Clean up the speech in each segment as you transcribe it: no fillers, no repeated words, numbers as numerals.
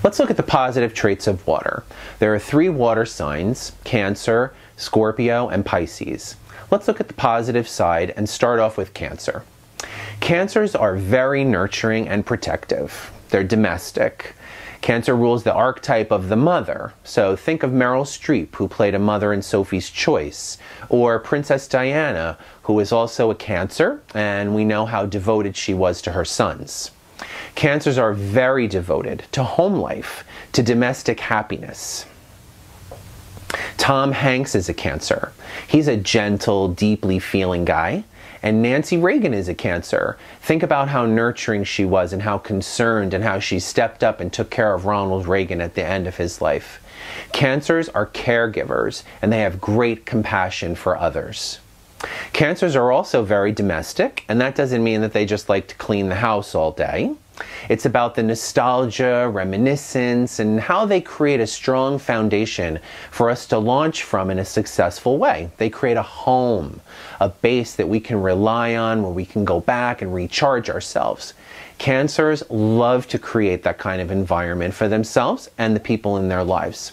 Let's look at the positive traits of water. There are 3 water signs: Cancer, Scorpio, and Pisces. Let's look at the positive side and start off with Cancer. Cancers are very nurturing and protective. They're domestic. Cancer rules the archetype of the mother. So think of Meryl Streep, who played a mother in Sophie's Choice, or Princess Diana, who is also a Cancer, and we know how devoted she was to her sons. Cancers are very devoted to home life, to domestic happiness. Tom Hanks is a Cancer. He's a gentle, deeply feeling guy. And Nancy Reagan is a Cancer. Think about how nurturing she was and how concerned and how she stepped up and took care of Ronald Reagan at the end of his life. Cancers are caregivers, and they have great compassion for others. Cancers are also very domestic, and that doesn't mean that they just like to clean the house all day. It's about the nostalgia, reminiscence, and how they create a strong foundation for us to launch from in a successful way. They create a home, a base that we can rely on, where we can go back and recharge ourselves. Cancers love to create that kind of environment for themselves and the people in their lives.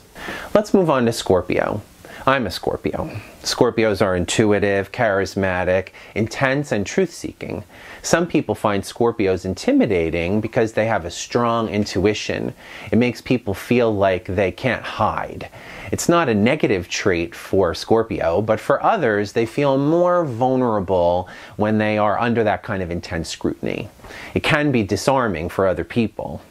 Let's move on to Scorpio. I'm a Scorpio. Scorpios are intuitive, charismatic, intense, and truth-seeking. Some people find Scorpios intimidating because they have a strong intuition. It makes people feel like they can't hide. It's not a negative trait for Scorpio, but for others, they feel more vulnerable when they are under that kind of intense scrutiny. It can be disarming for other people.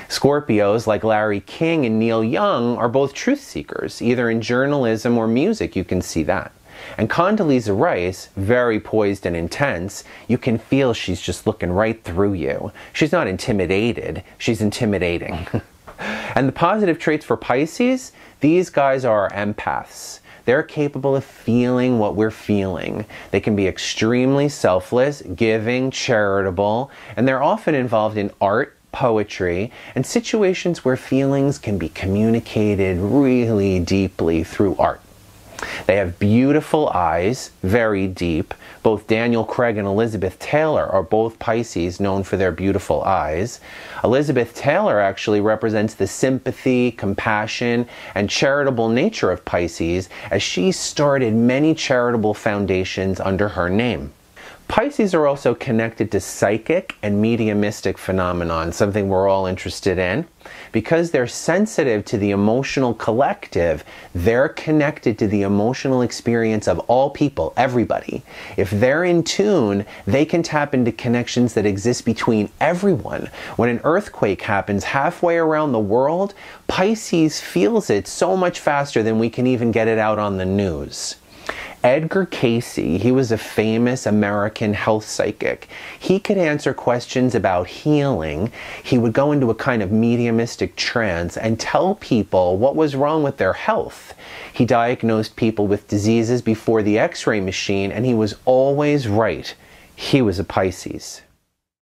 Scorpios, like Larry King and Neil Young, are both truth seekers. Either in journalism or music, you can see that. And Condoleezza Rice, very poised and intense, you can feel she's just looking right through you. She's not intimidated, she's intimidating. And the positive traits for Pisces, these guys are empaths. They're capable of feeling what we're feeling. They can be extremely selfless, giving, charitable, and they're often involved in art, poetry, and situations where feelings can be communicated really deeply through art. They have beautiful eyes, very deep. Both Daniel Craig and Elizabeth Taylor are both Pisces, known for their beautiful eyes. Elizabeth Taylor actually represents the sympathy, compassion, and charitable nature of Pisces, as she started many charitable foundations under her name. Pisces are also connected to psychic and mediumistic phenomenon, something we're all interested in. Because they're sensitive to the emotional collective, they're connected to the emotional experience of all people, everybody. If they're in tune, they can tap into connections that exist between everyone. When an earthquake happens halfway around the world, Pisces feels it so much faster than we can even get it out on the news. Edgar Cayce, he was a famous American health psychic. He could answer questions about healing. He would go into a kind of mediumistic trance and tell people what was wrong with their health. He diagnosed people with diseases before the X-ray machine, and he was always right. He was a Pisces.